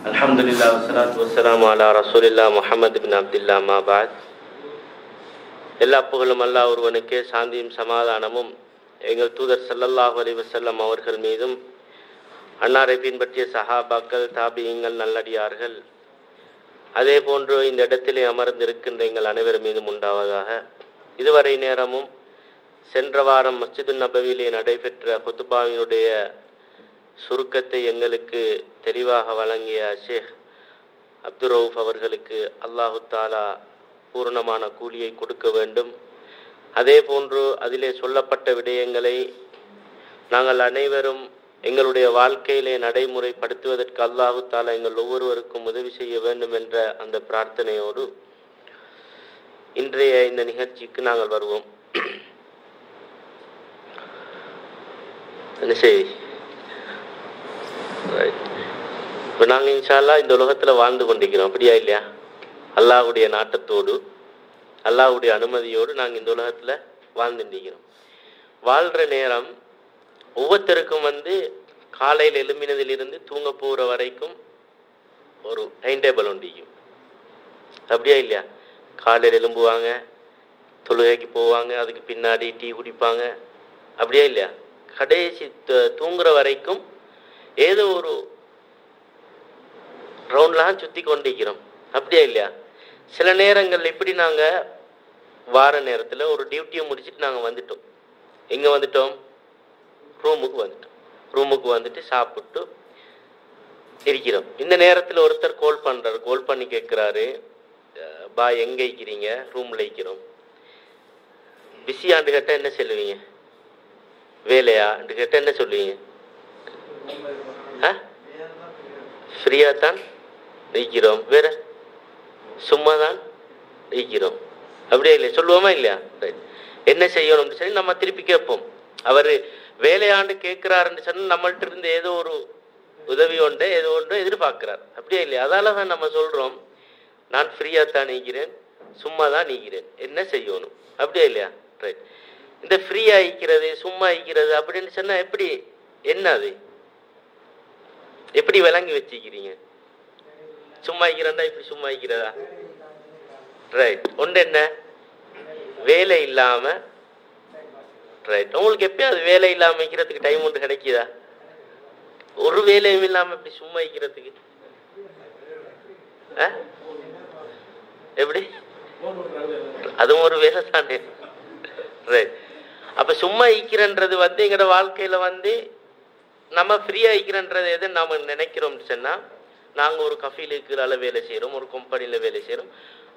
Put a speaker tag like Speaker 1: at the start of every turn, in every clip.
Speaker 1: அல்ஹம்துலில்லாஹ் வஸ்ஸலாத்து வஸ்ஸலாமு அலா ரசூலில்லாஹ் முஹம்மது பின் அப்துல்லாஹ் மா பஅத். எல்லா புகழும் அல்லாஹ் ஒருவனுக்கே, சாந்தியும் சமாதானமும் எங்கள் தூதர் ஸல்லல்லாஹு அலைஹி வஸல்லம் அவர்கள் மீதும், அன்னாரை பின்பற்றிய சஹாபாக்கள், தாபியீங்கள், நல்லடியார்கள், அதே போன்று இந்த இடத்திலே அமர்ந்திருக்கின்ற எங்கள் அனைவர் மீதும் உண்டாவதாக. இதுவரை நேரமும் சென்ற வாரம் மஸ்ஜிது நபவியிலே நடைபெற்ற ஹுத்பாவினுடைய சுருக்கத்தை எங்களுக்கு தெளிவாக வழங்கிய ஷேக் அப்துர் ரவுஃப் அவர்களுக்கு அல்லாஹு தாலா பூர்ணமான கூலியை கொடுக்க வேண்டும். அதே போன்று அதிலே சொல்லப்பட்ட விடயங்களை நாங்கள் அனைவரும் எங்களுடைய வாழ்க்கையிலே நடைமுறைப்படுத்துவதற்கு அல்லாஹு தாலா எங்கள் ஒவ்வொருவருக்கும் உதவி செய்ய வேண்டும் என்ற அந்த பிரார்த்தனையோடு இன்றைய இந்த நிகழ்ச்சிக்கு நாங்கள் வருவோம். என்ன செய்தி? இப்போ நாங்கள் இன்ஷா அல்லாஹ் இந்த உலகத்தில் வாழ்ந்து கொண்டிருக்கிறோம், அப்படியா இல்லையா? அல்லாஹ்வுடைய நாட்டத்தோடு, அல்லாஹ்வுடைய அனுமதியோடு நாங்கள் இந்த உலகத்தில் வாழ்ந்துருக்கிறோம். வாழ்கிற நேரம் ஒவ்வொருத்தருக்கும் காலையில் எழும்பினதிலிருந்து தூங்க போகிற வரைக்கும் ஒரு டைம் டேபிள் ஒன்றிக்கும், அப்படியா இல்லையா? காலையில் எழும்புவாங்க, தொழுகைக்கு போவாங்க, அதுக்கு பின்னாடி டீ குடிப்பாங்க, அப்படியா இல்லையா? கடைசி தூங்குற வரைக்கும் ஏதோ ஒரு ரவுண்ட்லாம் சுற்றி கொண்டிருக்கிறோம், அப்படியா இல்லையா? சில நேரங்கள் இப்படி நாங்கள் வார நேரத்தில் ஒரு டியூட்டியை முடிச்சுட்டு நாங்கள் வந்துட்டோம். எங்கே வந்துட்டோம்? ரூமுக்கு வந்துட்டோம். ரூமுக்கு வந்துட்டு சாப்பிட்டு இருக்கிறோம். இந்த நேரத்தில் ஒருத்தர் கால் பண்ணுறாரு. கால் பண்ணி கேட்குறாரு, பா எங்கே இருக்கிறீங்க? ரூமில் இருக்கிறோம். பிஸியாண்டு கேட்டால் என்ன சொல்லுவீங்க? வேலையாண்டு கேட்டால் என்ன சொல்லுவீங்க? ஃப்ரீயாக தான் இருக்கிறோம், வேற சும்மா தான் இருக்கிறோம், அப்படியே இல்லை சொல்லுவோமா இல்லையா? என்ன செய்யணும்னு சொல்லி நம்ம திருப்பி கேட்போம். அவர் வேலையாண்டு கேட்குறாருன்னு சொன்னால் நம்மள்ட்ட இருந்து ஏதோ ஒரு உதவி ஒன்று ஏதோ ஒன்று எதிர்பார்க்குறார், அப்படியே இல்லையா? அதால தான் நம்ம சொல்கிறோம், நான் ஃப்ரீயாக தான் நீக்கிறேன், சும்மா தான் நீக்கிறேன், என்ன செய்யணும், அப்படியே இல்லையா? ரைட். இந்த ஃப்ரீயாக இருக்கிறது, சும்மா இருக்கிறது அப்படின்னு சொன்னால் எப்படி, என்ன அது எப்படி விளங்கி வச்சுக்கிறீங்க? சும்மா இருக்கிறண்டா இப்படி சும்மா இருக்கிறதா? ரைட். ஒன்று என்ன, வேலை இல்லாம. ரைட். உங்களுக்கு எப்பயாவது வேலை இல்லாம வைக்கிறதுக்கு டைம் ஒன்று கிடைக்குதா? ஒரு வேலையும் இல்லாம இப்படி சும்மா வைக்கிறதுக்கு எப்படி? அதுவும் ஒரு வேலை தானே. ரைட். அப்ப சும்மா ஈக்கிறன்றது எங்களோட வாழ்க்கையில நம்ம ஃப்ரீயா ஈக்கிறன்றது எது நாம நினைக்கிறோம்னு சொன்னா, நாங்கள் ஒரு கஃபீலுக்குள்ள வேலை செய்கிறோம், ஒரு கம்பெனியில் வேலை செய்கிறோம்.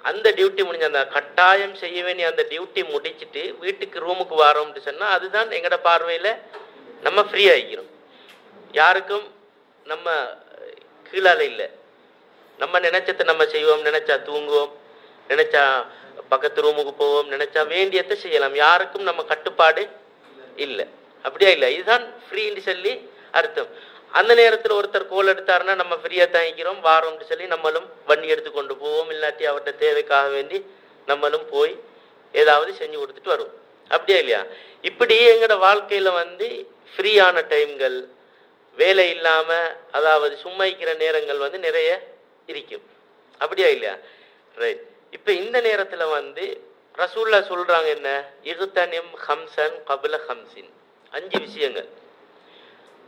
Speaker 1: அந்த டியூட்டி முடிஞ்ச அந்த கட்டாயம் செய்ய வேண்டிய அந்த டியூட்டி முடிச்சுட்டு வீட்டுக்கு ரூமுக்கு வரோம்னு சொன்னால் அதுதான் எங்களோட பார்வையில் நம்ம ஃப்ரீயாக ஆகிக்கிறோம். யாருக்கும் நம்ம கீழால இல்லை. நம்ம நினைச்சதை நம்ம செய்வோம், நினைச்சா தூங்குவோம், நினைச்சா பக்கத்து ரூமுக்கு போவோம், நினைச்சா வேண்டியதை செய்யலாம். யாருக்கும் நம்ம கட்டுப்பாடு இல்லை, அப்படியா இல்லை? இதுதான் ஃப்ரீன்னு சொல்லி அர்த்தம். அந்த நேரத்தில் ஒருத்தர் கோல் எடுத்தாருன்னா நம்ம ஃப்ரீயாக தாங்கிக்கிறோம், வாரோம்னு சொல்லி நம்மளும் வண்டி எடுத்து கொண்டு போவோம், இல்லாட்டி அவர்கிட்ட தேவைக்காக வேண்டி நம்மளும் போய் ஏதாவது செஞ்சு கொடுத்துட்டு வருவோம், அப்படியா இல்லையா? இப்படி எங்களோட வாழ்க்கையில் ஃப்ரீயான டைம்கள், வேலை இல்லாமல் அதாவது சும்மா இருக்கிற நேரங்கள் நிறைய இருக்கும், அப்படியா இல்லையா? ரைட். இப்போ இந்த நேரத்தில் ரசூல்லா சொல்கிறாங்க என்ன, இகுத்தனிம் ஹம்சன் கபில ஹம்சின், 5 விஷயங்கள்.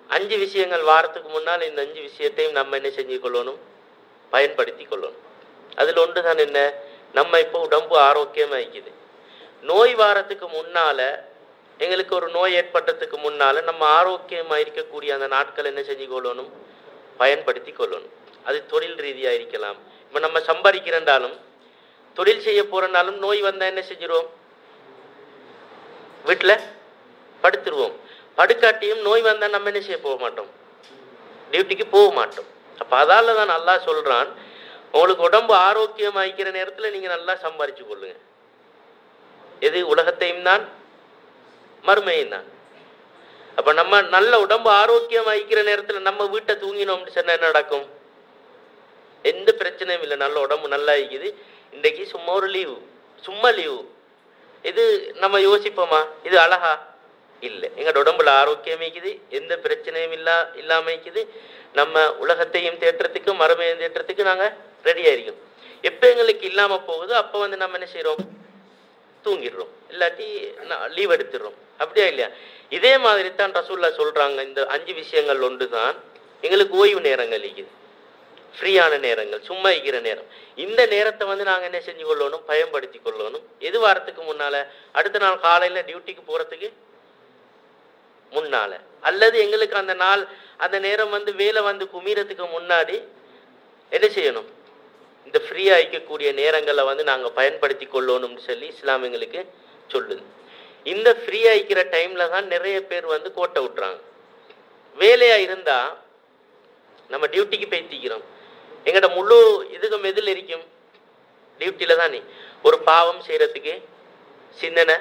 Speaker 1: 5 விஷயங்கள் வாரத்துக்கு முன்னால் இந்த 5 விஷயத்தையும் நம்ம என்ன செஞ்சு கொள்ளணும், பயன்படுத்தி கொள்ளணும். அதில் ஒன்று தான் என்ன, நம்ம இப்போ உடம்பு ஆரோக்கியமாக இருக்குது. நோய் வாரத்துக்கு முன்னால், எங்களுக்கு ஒரு நோய் ஏற்பட்டதுக்கு முன்னால் நம்ம ஆரோக்கியமாக இருக்கக்கூடிய அந்த நாட்கள் என்ன செஞ்சு கொள்ளணும், பயன்படுத்தி கொள்ளணும். அது தொழில் ரீதியாக இருக்கலாம். இப்போ நம்ம சம்பாதிக்கிறண்டாலும் தொழில் செய்ய போகிறனாலும் நோய் வந்தால் என்ன செஞ்சிருவோம், வீட்டில் படுத்துருவோம். படுக்காட்டியும் நோய் வந்தால் நம்ம என்ன செய்ய போக மாட்டோம், டியூட்டிக்கு போக மாட்டோம். அப்போ அதால தான் நல்லா சொல்கிறான், உங்களுக்கு உடம்பு ஆரோக்கியமாக இருக்கிற நேரத்தில் நீங்கள் நல்லா சம்பாதிச்சு கொள்ளுங்க. எது? உலகத்தையும் தான் மறுமையும் தான். அப்போ நம்ம நல்ல உடம்பு ஆரோக்கியமாக இருக்கிற நேரத்தில் நம்ம வீட்டை தூங்கினோம்னு சொன்னால் என்ன நடக்கும்? எந்த பிரச்சனையும் இல்லை, நல்ல உடம்பு நல்லா இருக்குது, இன்றைக்கு சும்மா ஒரு லீவு, சும்மா லீவு. இது நம்ம யோசிப்போமா, இது அழகா? இல்லை. எங்களோட உடம்புல ஆரோக்கியம் இருக்குது, எந்த பிரச்சனையும் இல்லாமல் இருக்குது, நம்ம உலகத்தையும் தேற்றத்துக்கு மறுமையும் தேற்றத்துக்கு நாங்கள் ரெடியாக இருக்கோம். எப்போ எங்களுக்கு இல்லாமல் போகுதோ அப்போ வந்து நம்ம என்ன செய்கிறோம்? தூங்கிடுறோம், இல்லாட்டி லீவ் எடுத்துடுறோம். அப்படியா இல்லையா? இதே மாதிரி தான் ரசூல்லா சொல்கிறாங்க, இந்த 5 விஷயங்கள் ஒன்று தான் எங்களுக்கு ஓய்வு நேரங்கள் இருக்குது, ஃப்ரீயான நேரங்கள், சும்மா இருக்கிற நேரம். இந்த நேரத்தை வந்து நாங்கள் என்ன செஞ்சு கொள்ளணும்? பயன்படுத்தி கொள்ளணும். எது வாரத்துக்கு முன்னால்? அடுத்த நாள் காலையில் டியூட்டிக்கு போகிறதுக்கு முன்னால், அல்லது எங்களுக்கு அந்த நாள் அந்த நேரம் வந்து வேலை வந்து குமிரத்துக்கு முன்னாடி என்ன செய்யணும்? இந்த ஃப்ரீயாக இருக்கக்கூடிய நேரங்களை வந்து நாங்கள் பயன்படுத்தி கொள்ளணும்னு சொல்லி இஸ்லாம் எங்களுக்கு சொல்லுது. இந்த ஃப்ரீயாக இருக்கிற டைமில் தான் நிறைய பேர் வந்து கோட்டை விட்டுறாங்க. வேலையாக இருந்தால் நம்ம டியூட்டிக்கு பேத்திக்கிறோம், எங்கள்ட முழு இதுக்கும் எதில் இருக்கும்? டியூட்டியில் தான். ஒரு பாவம் செய்கிறதுக்கு சிந்தனை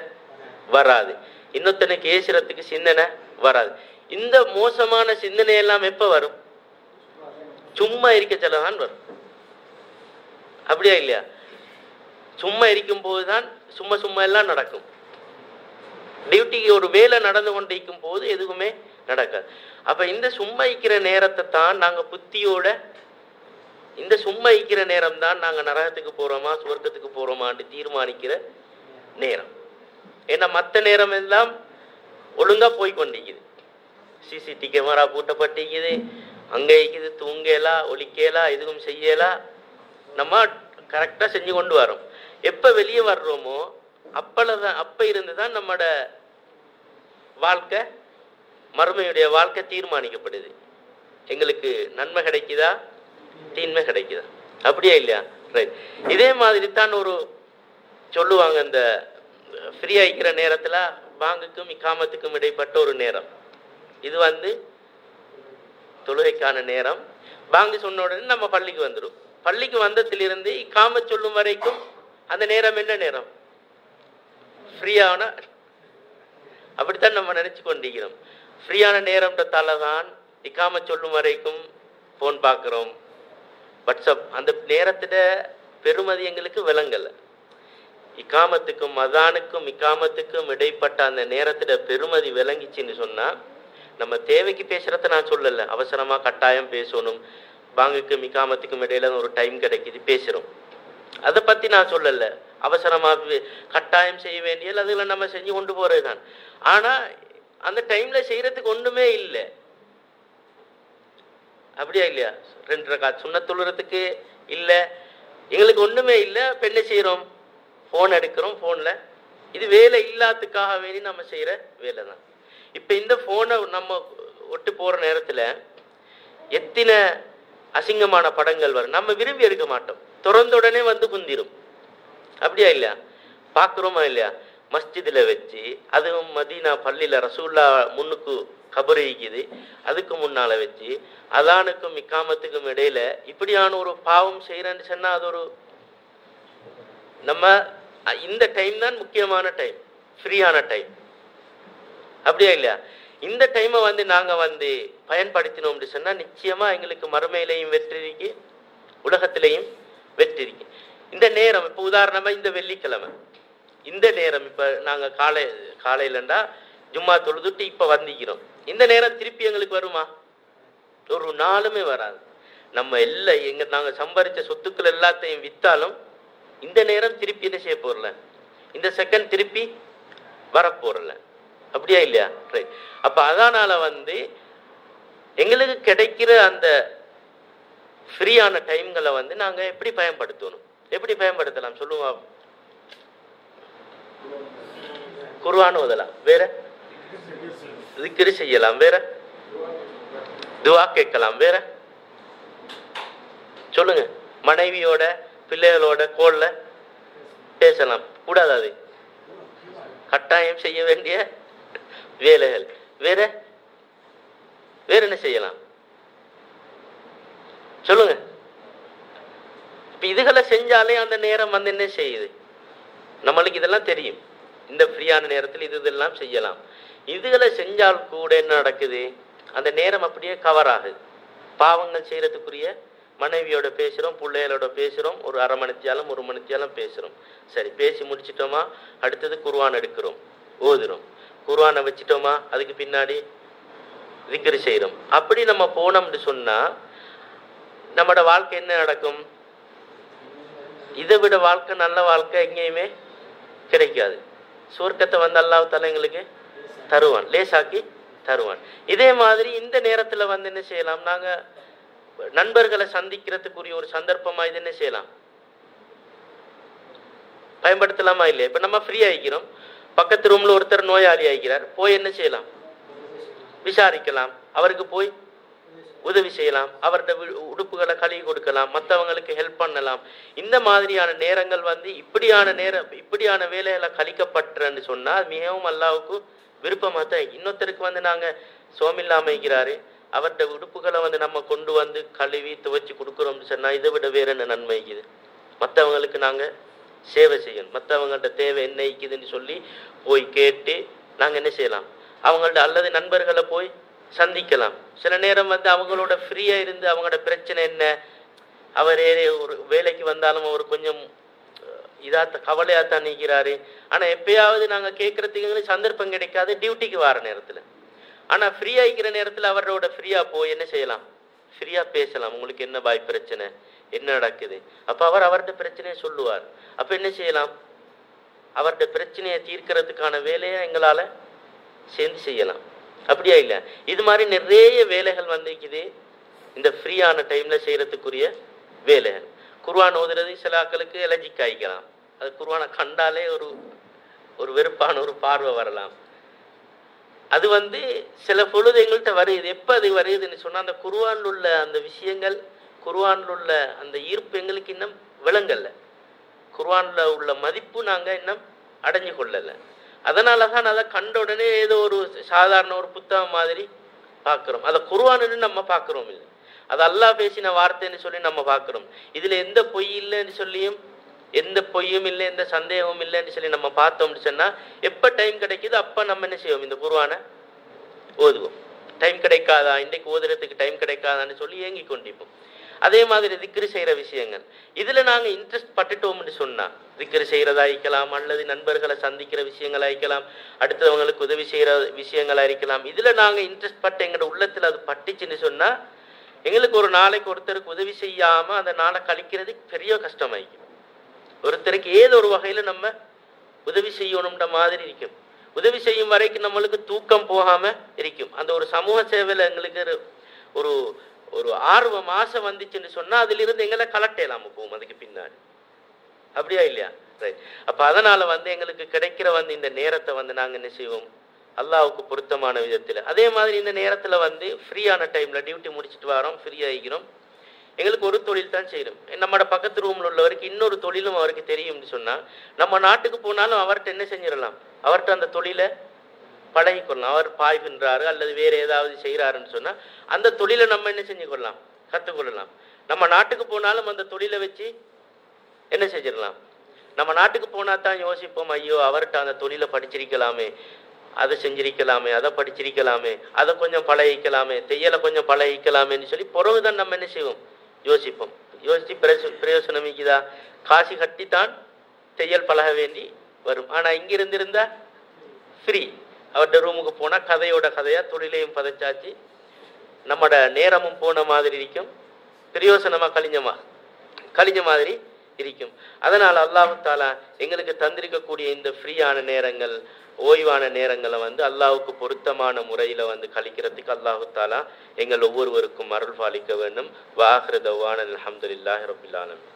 Speaker 1: வராது, இன்னொருத்தனுக்கு ஏசுறதுக்கு சிந்தனை வராது. இந்த மோசமான சிந்தனை எல்லாம் எப்போ வரும்? சும்மா இருக்க சொல்லதான் வரும். அப்படியா இல்லையா? சும்மா இருக்கும் போது தான் சும்மா எல்லாம் நடக்கும். டியூட்டிக்கு ஒரு வேலை நடந்து கொண்டு இருக்கும் போது எதுவுமே நடக்காது. அப்ப இந்த சும்மா இருக்கிற நேரத்தை தான் நாங்க புத்தியோட, இந்த சும்மா இருக்கிற நேரம் தான் நாங்க நரகத்துக்கு போறோமா சுவர்க்கத்துக்கு போறோமான்னு தீர்மானிக்கிற நேரம். ஏன்னா மற்ற நேரம் எல்லாம் ஒழுங்கா போய் கொண்டிருக்குது. சிசிடி கேமரா பூட்டப்பட்டிருக்குது, அங்க இருக்குது, தூங்கலாம், ஒலிக்கலாம், எதுவும் செய்யலாம், நம்ம கரெக்டா செஞ்சு கொண்டு வரோம். எப்ப வெளியே வர்றோமோ அப்ப இருந்துதான் நம்மட வாழ்க்கை, மறுமையுடைய வாழ்க்கை தீர்மானிக்கப்படுது. எங்களுக்கு நன்மை கிடைக்குதா தீன்மை கிடைக்குதா? அப்படியா இல்லையா? ரைட். இதே மாதிரி தான் ஒரு சொல்லுவாங்க, இந்த ஃப்ரீயா இருக்கிற நேரத்துல பாங்குக்கும் இக்காமத்துக்கும் இடைப்பட்ட ஒரு நேரம், இது வந்து தொழுகைக்கான நேரம். பாங்கு சொன்ன உடனே நம்ம பள்ளிக்கு வந்துடும். பள்ளிக்கு வந்ததிலிருந்து இக்காம சொல்லும் வரைக்கும் அந்த நேரம் என்ன நேரம்? ஃப்ரீயான, அப்படித்தான் நம்ம நினைச்சு கொண்டிருக்கிறோம். ஃப்ரீயான நேரம்ன்றதால தான் இக்காம சொல்லும் வரைக்கும் போன் பார்க்குறோம், வாட்ஸ்அப். அந்த நேரத்திட பெருமதி எங்களுக்கு விளங்கலை. இக்காமத்துக்கும் அதானுக்கும் இக்காமத்துக்கும் இடைப்பட்ட அந்த நேரத்திட பெருமதி விளங்கிச்சின்னு சொன்னா, நம்ம தேவைக்கு பேசுறத நான் சொல்லலை, அவசரமா கட்டாயம் பேசணும், பாங்குக்கும் இக்காமத்துக்கும் இடையில ஒரு டைம் கிடைக்குது பேசுறோம், அதை பத்தி நான் சொல்லலை. அவசரமா கட்டாயம் செய்ய வேண்டிய அதுல நம்ம செஞ்சு கொண்டு போறதுதான். ஆனா அந்த டைம்ல செய்யறதுக்கு ஒண்ணுமே இல்லை. அப்படியா இல்லையா? 2 ரகாத் சுன்னத் தொழுறதுக்கு இல்லை, எங்களுக்கு ஒண்ணுமே இல்லை. என்ன செய்யறோம்? போன் எடுக்கிறோம். போன்ல இது வேலை இல்லாததுக்காக வேண்டி நம்ம செய்யற வேலை தான். இப்ப இந்த போனை நம்ம ஒட்டு போற நேரத்துல எத்தனை அசிங்கமான படங்கள் வரும், நம்ம விரும்பி எடுக்க மாட்டோம், திறந்த உடனே வந்து குந்திரும். அப்படியா இல்லையா? பார்க்குறோமா இல்லையா? மஸ்ஜிதில் வச்சு, அதுவும் மதீனா பள்ளியில் ரசூல்லா முன்னுக்கு கபர் இருக்குது, அதுக்கு முன்னால் வச்சு அதானுக்கும் இக்காமத்துக்கும் இடையில இப்படியான ஒரு பாவம் செய்கிறேன்னு சொன்னால் அது ஒரு, நம்ம இந்த டைம் தான் முக்கியமான டைம், ஃப்ரீயான டைம். அப்படியா இல்லையா? இந்த டைமை வந்து நாங்கள் வந்து பயன்படுத்தினோம்னு சொன்னால் நிச்சயமாக எங்களுக்கு மறுமையிலையும் வெற்றி இருக்கு, உலகத்திலையும் வெற்றி இருக்கு. இந்த நேரம் இப்போ உதாரணமாக இந்த வெள்ளிக்கிழமை இந்த நேரம், இப்போ நாங்கள் காலையிலண்டா ஜும்மா தொழுதுட்டு இப்போ வந்திக்கிறோம். இந்த நேரம் திருப்பி எங்களுக்கு வருமா? ஒரு நாளுமே வராது. நம்ம எல்லாம் நாங்கள் சம்பாதிச்ச சொத்துக்கள் எல்லாத்தையும் விற்றாலும் இந்த நேரம் திருப்பி என்ன செய்ய போறல, இந்த செகண்ட் திருப்பி வரப்போறல. அப்படியா இல்லையா? ரைட். அப்போ அதனால வந்து எங்களுக்கு கிடைக்கிற அந்த ஃப்ரீயான டைம்களை வந்து நாங்கள் எப்படி பயன்படுத்தணும்? எப்படி பயன்படுத்தலாம் சொல்லுவோம்? குர்ஆன் ஓதலாம், வேற திக்ர் செய்யலாம், வேற துஆ கேட்கலாம், வேற சொல்லுங்க. மனைவியோட பிள்ளைகளோட கோல்ல பேசலாம், கூடாது, அது கட்டாயம் செய்ய வேண்டிய வேலைகள். வேற வேற என்ன செய்யலாம் சொல்லுங்க. இப்ப இதுகளை செஞ்சாலே அந்த நேரம் வந்து என்ன செய்யுது? நம்மளுக்கு இதெல்லாம் தெரியும், இந்த ஃப்ரீயான நேரத்தில் இதெல்லாம் செய்யலாம். இதுகளை செஞ்சால் கூட என்ன நடக்குது? அந்த நேரம் அப்படியே கவர் ஆகுது. பாவங்கள் செய்யறதுக்குரிய மனைவியோட பேசுறோம், பிள்ளைகளோட பேசுறோம், ஒரு அரை மணித்தியாலும் 1 மணித்தியாலும் பேசுறோம். சரி, பேசி முடிச்சிட்டோமா, அடுத்தது குர்ஆன் எடுக்கிறோம், ஓதுறோம். குர்ஆனை வச்சுட்டோமா, அதுக்கு பின்னாடி திக்ரு செய்கிறோம். அப்படி நம்ம போனோம்னு சொன்னால் நம்மளோட வாழ்க்கை என்ன நடக்கும்? இதை விட வாழ்க்கை, நல்ல வாழ்க்கை எங்கேயுமே கிடைக்காது. சொர்க்கத்தை வந்து அல்லாஹ் தஆலா எங்களுக்கு தருவான், லேசாக்கி தருவான். இதே மாதிரி இந்த நேரத்தில் வந்து என்ன செய்யலாம்? நாங்கள் நண்பர்களை சந்திக்கிறதுக்குரிய ஒரு சந்தர்ப்பமாக இது என்ன செய்யலாம்? பயன்படுத்தலாமா இல்லையா? இப்போ நம்ம ஃப்ரீ ஆகிக்கிறோம், பக்கத்து ரூமில் ஒருத்தர் நோயாளி ஆகிறார், போய் என்ன செய்யலாம்? விசாரிக்கலாம், அவருக்கு போய் உதவி செய்யலாம், அவருடைய உடுப்புகளை கழுவி கொடுக்கலாம், மற்றவங்களுக்கு ஹெல்ப் பண்ணலாம். இந்த மாதிரியான நேரங்கள் வந்து இப்படியான வேலைகளை கழிக்கப்பட்டுன்னு சொன்னால் மிகவும் அல்லாஹ்வுக்கு விருப்பமாக தான். இன்னொருத்தருக்கு வந்து நாங்கள் சோமில்லாமல் இருக்கிறாரு, அவருடைய உடுப்புகளை வந்து நம்ம கொண்டு வந்து கழுவி துவைச்சி கொடுக்குறோம்னு சொன்னால் இதை விட வேற என்ன நன்மை இருக்குது? மற்றவங்களுக்கு நாங்கள் சேவை செய்யணும், மற்றவங்கள்ட்ட தேவை என்ன இருக்குதுன்னு சொல்லி போய் கேட்டு நாங்கள் என்ன செய்யலாம்? அவங்கள்ட்ட அல்லது நண்பர்களை போய் சந்திக்கலாம். சில நேரம் வந்து அவங்களோட ஃப்ரீயாக இருந்து அவங்களோட பிரச்சனை என்ன, அவரே ஒரு வேலைக்கு வந்தாலும் அவர் கொஞ்சம் கவலையாக தான் நிற்கிறாரு. ஆனால் எப்பயாவது நாங்கள் கேட்குறதுக்கு எங்களுக்கு சந்தர்ப்பம் கிடைக்காது டியூட்டிக்கு வர நேரத்தில். ஆனால் ஃப்ரீயாக இருக்கிற நேரத்தில் அவரோட ஃப்ரீயாக போய் என்ன செய்யலாம்? ஃப்ரீயாக பேசலாம். உங்களுக்கு என்ன பாய் பிரச்சனை, என்ன நடக்குது? அப்போ அவர் அவருடைய பிரச்சனையை சொல்லுவார். அப்போ என்ன செய்யலாம்? அவருடைய பிரச்சனையை தீர்க்கிறதுக்கான வேலையை எங்களால் சேர்ந்து செய்யலாம். அப்படியா இல்லை? இது மாதிரி நிறைய வேலைகள் வந்துக்குது இந்த ஃப்ரீயான டைமில் செய்கிறதுக்குரிய வேலைகள். குர்ஆன் ஓதுறது சில ஆக்களுக்கு எலர்ஜிக் ஆகிக்கலாம், அது குர்ஆனை கண்டாலே ஒரு வெறுப்பான ஒரு பார்வை வரலாம். அது வந்து சில பொழுது எங்கள்கிட்ட வருது. எப்போ அது வருதுன்னு சொன்னால் அந்த குர்ஆனில் உள்ள அந்த விஷயங்கள், குர்ஆனில் உள்ள அந்த ஈர்ப்பு எங்களுக்கு இன்னும் விளங்கலை, குர்ஆனில் உள்ள மதிப்பு நாங்கள் இன்னும் அடைஞ்சு கொள்ளலை. அதனால தான் அதை கண்ட உடனே ஏதோ ஒரு சாதாரண ஒரு புத்தகம் மாதிரி பார்க்குறோம். அதை குர்ஆன்னு நம்ம பார்க்குறோம் இல்லை, அது அல்லாஹ் பேசின வார்த்தைன்னு சொல்லி நம்ம பார்க்குறோம். இதில் எந்த பொய் இல்லைன்னு சொல்லியும், எந்த பொய்யும் இல்லை, எந்த சந்தேகமும் இல்லைன்னு சொல்லி நம்ம பார்த்தோம்னு சொன்னால் எப்போ டைம் கிடைக்குது அப்போ நம்ம என்ன செய்வோம்? இந்த குர்ஆனை ஓதுவோம். டைம் கிடைக்காதா, இன்றைக்கு ஓதுறதுக்கு டைம் கிடைக்காதான்னு சொல்லி ஏங்கி கொண்டிருப்போம். அதே மாதிரி திக்ரு செய்கிற விஷயங்கள், இதில் நாங்கள் இன்ட்ரெஸ்ட் பட்டுட்டோம்னு சொன்னால் திக்ரு செய்கிறதா இருக்கலாம், அல்லது நண்பர்களை சந்திக்கிற விஷயங்களாக இருக்கலாம், அடுத்தவங்களுக்கு உதவி செய்கிற விஷயங்களாக இருக்கலாம். இதில் நாங்கள் இன்ட்ரெஸ்ட் பட்டு எங்களோட உள்ளத்தில் அது பட்டுச்சுன்னு சொன்னால் எங்களுக்கு ஒரு நாளைக்கு ஒருத்தருக்கு உதவி செய்யாமல் அந்த நாளை கழிக்கிறதுக்கு பெரிய கஷ்டமாயிக்கும். ஒருத்தருக்கு ஏதோ ஒரு வகையில் நம்ம உதவி செய்யணும்ன்ற மாதிரி இருக்கும். உதவி செய்யும் வரைக்கும் நம்மளுக்கு தூக்கம் போகாமல் இருக்கும். அந்த ஒரு சமூக சேவையில் எங்களுக்கு ஒரு ஒரு ஆர்வம் ஆசை வந்துச்சுன்னு சொன்னால் அதிலிருந்து எங்களை கலட்டலாம போகும் அதுக்கு பின்னாடி. அப்படியா இல்லையா? ரைட். அப்போ அதனால் வந்து எங்களுக்கு கிடைக்கிற வந்து இந்த நேரத்தை வந்து நாங்கள் என்ன செய்வோம்? அல்லாஹ்வுக்கு பொருத்தமான விதத்தில். அதே மாதிரி இந்த நேரத்தில் வந்து ஃப்ரீயான டைமில் டியூட்டி முடிச்சுட்டு வரோம், ஃப்ரீ ஆகிக்கிறோம், எங்களுக்கு ஒரு தொழில் தான் செய்யணும். நம்மளோட பக்கத்து ரூமில் உள்ளவருக்கு இன்னொரு தொழிலும் அவருக்கு தெரியும்னு சொன்னால் நம்ம நாட்டுக்கு போனாலும் அவர்கிட்ட என்ன செஞ்சிடலாம்? அவர்கிட்ட அந்த தொழிலை பழகிக்கொள்ளலாம். அவர் பாய்கின்றாரு அல்லது வேறு ஏதாவது செய்கிறாருன்னு சொன்னால் அந்த தொழிலை நம்ம என்ன செஞ்சு கொள்ளலாம்? கற்றுக்கொள்ளலாம். நம்ம நாட்டுக்கு போனாலும் அந்த தொழிலை வச்சு என்ன செஞ்சிடலாம்? நம்ம நாட்டுக்கு போனால் தான் யோசிப்போம், ஐயோ அவர்கிட்ட அந்த தொழிலை படிச்சிருக்கலாமே, அதை செஞ்சிருக்கலாமே, அதை படிச்சிருக்கலாமே, அதை கொஞ்சம் பழகிக்கலாமே, தையலை கொஞ்சம் பழகிக்கலாமேன்னு சொல்லி பிறகுதான் நம்ம என்ன செய்வோம்? யோசிப்போம். யோசித்து பிரயோசனமிக்குதா? காசு கட்டித்தான் தையல் பழக வேண்டி வரும். ஆனால் இங்கிருந்து இருந்தால் ஃப்ரீ. அவர்கிட்ட ரூமுக்கு போனால் கதையோட கதையாக தொழிலையும் பதைச்சாச்சு, நம்மட நேரமும் போன மாதிரி இருக்கும், பிரயோசனமாக கழிஞ்ச மாதிரி இருக்கும். அதனால் அல்லாஹ் தஆலா எங்களுக்கு தந்திருக்கக்கூடிய இந்த ஃப்ரீயான நேரங்கள், ஓய்வான நேரங்களை வந்து அல்லாஹ்வுக்கு பொருத்தமான முறையில் வந்து கழிக்கிறதுக்கு அல்லாஹ் தஆலா எங்கள் ஒவ்வொருவருக்கும் அருள் பாலிக்க வேண்டும். வ ஆகிரு தஅவானா அல்ஹம்துலில்லாஹி ரப்பில் ஆலமீன்.